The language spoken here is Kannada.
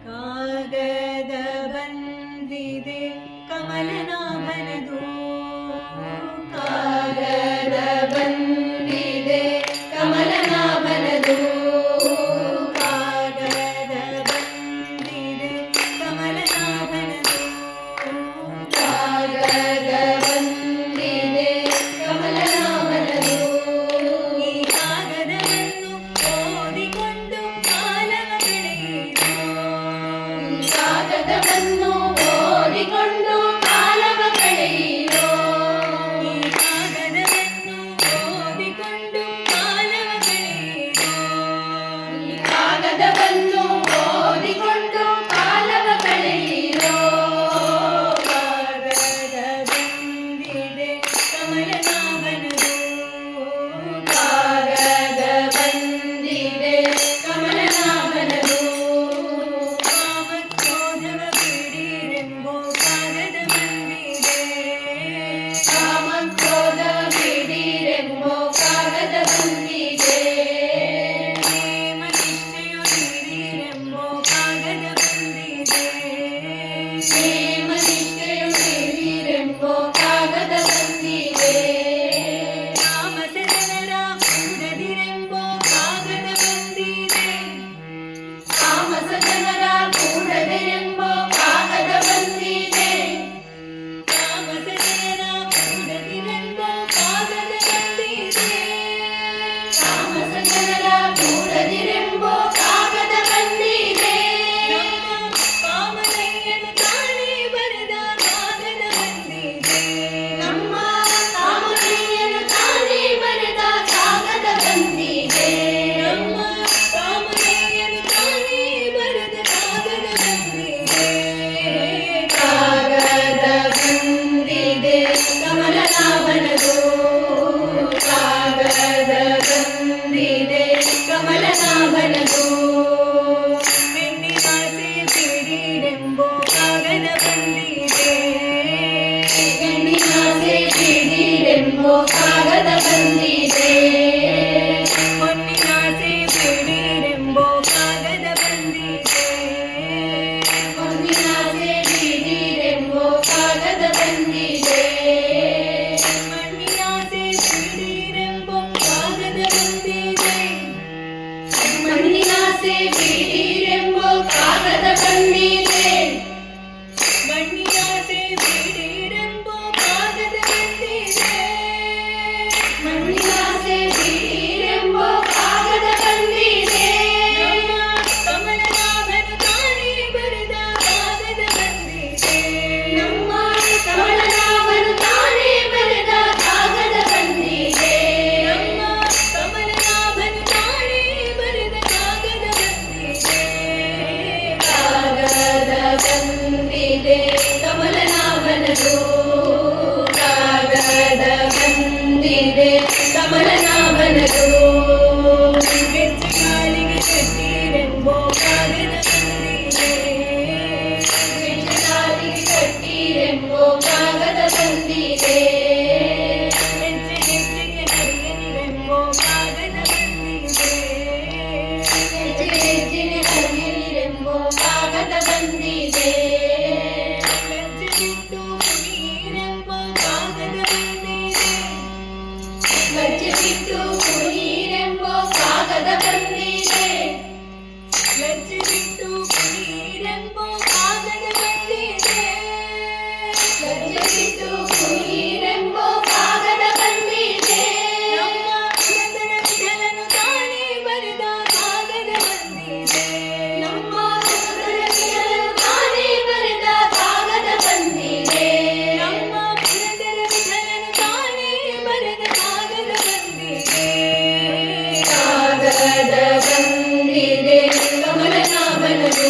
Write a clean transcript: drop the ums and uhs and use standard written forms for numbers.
ಕಾಗದ ಬಂದಿದೆ ಕಮಲನಾಭನದು ಕಾಗದ ಬಂದಿದೆ ಕಮಲನಾಭನದು ಕಾಗದ ಬಂದಿದೆ ಕಮಲನಾಭನದು ಕಾಗದ ಬಂದಿದೆ ಕಮಲನಾಭನದು ಈ ಕಾಗದವನ್ನು ಓದಿಕೊಂಡು ಕಾಲವ ಕಳೆಯಿತು ಕಾಗದವನ್ನು ಓದಿಕೊಂಡು ಕಾಲವ ಕಳೆಯಿರೋ ಈ ಕಾಗದವನ್ನು ಓದಿಕೊಂಡು ಕಾಲವ ಕಳೆಯಿರೋ ಈ ಕಾಗದವನ್ನು ಓದಿಕೊಂಡು ಕಾಲವ ಕಳೆಯಿರೋ ಕಾಗದ ಬಂದಿದೆ ಕಮಲನಾಭನದು ಕಾಗದ ಬಂದಿದೆ ಕಮಲನಾಭನದು ಕಾಮಕ್ರೋಧವ ಬಿಡಿರೆಂಬೋ ಕಾಗದ ಬಂದಿದೆ ಕಾಮಕ್ರೋಧವ ಬಿಡಿರೆಂಬೋ ಕಾಗದ ಬಂದಿದೆ ಪ್ರೇಮ ನಿಷ್ಠೆಯೊಳಿರಿರೆಂಬೋ ಕಾಗದ ಬಂದಿದೆ ಪ್ರೇಮ ನಿಷ್ಠೆಯೊಳಿರಿರೆಂಬೋ ಕಾಗದ ಬಂದಿದೆ ಕಾಮಸಜನರ ಕೂಡದಿರೆಂಬೋ ಕಾಗದ ಬಂದಿದೆ ಕಾಮಸಜನರ ಕೂಡದಿರೆಂಬೋ ಕಾಗದ ಬಂದಿದೆ ಕಾಮಸಜನರ ಕೂಡದಿರೆಂಬೋ ಕಾಗದ ಬಂದಿದೆ ಕಾಮಸಜನರ ಕೂಡದಿರೆಂಬೋ ಕಾಗದ ಬಂದಿದೆ ನಮ್ಮ ಕಾಮನಯ್ಯನು ತಾನೇ ಬರೆದ ಕಾಗದ ಬಂದಿದೆ ನಮ್ಮ ಕಾಮನಯ್ಯನು ತಾನೇ ಬರೆದ ಕಾಗದ ಬಂದಿದೆ ನಮ್ಮ ಕಾಮನಯ್ಯನು ತಾನೇ ಬರೆದ ಕಾಗದ ಬಂದಿದೆ ಕಾಗದ ಬಂದಿದೆ ಕಮಲನಾಭನದು ಕಾಗದ ಬಂದಿದೆ ಕಮಲನಾಭನದು ಬೆನ್ನಿನಾಸೆ ಬಿಡಿರೆಂಬೋ ಕಾಗದ ಬಂದಿದೆ ಬೆನ್ನಿನಾಸೆ ಬಿಡಿರೆಂಬೋ ಕಾಗದ ಬಂದಿದೆ ಹೊನ್ನಿನಾಸೆ ಬಿಡಿರೆಂಬೋ ಕಾಗದ ಬಂದಿದೆ ಹೊನ್ನಿನಾಸೆ ಬಿಡಿರೆಂಬೋ ಕಾಗದ ಬಂದಿದೆ ಮಣ್ಣಿನಾಸೆ ಬಿಡಿರೆಂಬೋ ಕಾಗದ ಬಂದಿದೆ ಮಣ್ಣಿನಾಸೆ ಬಿಡಿರೆಂಬೋ ಕಾಗದ ಬಂದಿದೆ ಮಣ್ಣಿನಾಸೆ ಬಿಡಿರೆಂಬೋ ಕಾಗದ ಬಂದಿದೆ ಮಣ್ಣಿನಾಸೆ ಬಿಡಿರೆಂಬೋ ಕಾಗದ ಬಂದಿದೆ ನಮ್ಮ ಕಮಲನಾಭನು ತಾನೇ ಬರೆದ ಕಾಗದ ಬಂದಿದೆ ನಮ್ಮ ಕಮಲನಾಭನು ತಾನೇ ಬರೆದ ಕಾಗದ ಬಂದಿದೆ ನಮ್ಮ ಕಮಲನಾಭನು ತಾನೇ ಬರೆದ ಕಾಗದ ಬಂದಿದೆ ಕಾಗದ ಬಂದಿದೆ ಕಮಲನಾಭನದು ಕಾಗದ ಬಂದಿದೆ ಕಮಲನಾಭನದು ಗೆಜ್ಜೆಗಾಲಿಗೆ ಕಟ್ಟಿರೆಂಬೋ ಕಾಗದ ಬಂದಿದೆ ಗೆಜ್ಜೆಗಾಲಿಗೆ ಕಟ್ಟಿರೆಂಬೋ ಕಾಗದ ಬಂದಿದೆ ಹೆಜ್ಜೆ ಹೆಜ್ಜೆಗೆ ನಡೆಯಲಿರೆಂಬೋ ಕಾಗದ ಬಂದಿದೆ ಹೆಜ್ಜೆ ಹೆಜ್ಜೆಗೆ ನಡೆಯಲಿರೆಂಬೋ ಕಾಗದ ಬಂದಿದೆ ಹೆಜ್ಜೆ ಬಿಟ್ಟು ಕುಣಿರೆಂಬೋ ಕಾಗದ ಬಂದಿದೆ ಹೆಜ್ಜೆ ಬಿಟ್ಟು ಕುಣಿರೆಂಬೋ ಕಾಗದ ಬಂದಿದೆ ಹೆಜ್ಜೆ ಬಿಟ್ಟು ಕುಣಿರೆಂಬೋ ಕಾಗದ ಬಂದಿದೆ ಹೆಜ್ಜೆ ಬಿಟ್ಟು ಕುಣಿರೆಂಬೋ ಕಾಗದ ಬಂದಿದೆ ನಮ್ಮ ಪುರಂದರ ವಿಠಲನು ತಾನೇ ಬರೆದ ಕಾಗದ ಬಂದಿದೆ ನಮ್ಮ ಪುರಂದರ ವಿಠಲನು ತಾನೇ ಬರೆದ ಕಾಗದ ಬಂದಿದೆ ನಮ್ಮ ಪುರಂದರ ವಿಠಲನು ತಾನೇ ಬರೆದ ಕಾಗದ ಬಂದಿದೆ ಕಾಗದ ಬಂದಿದೆ ಕಮಲನಾಭನದು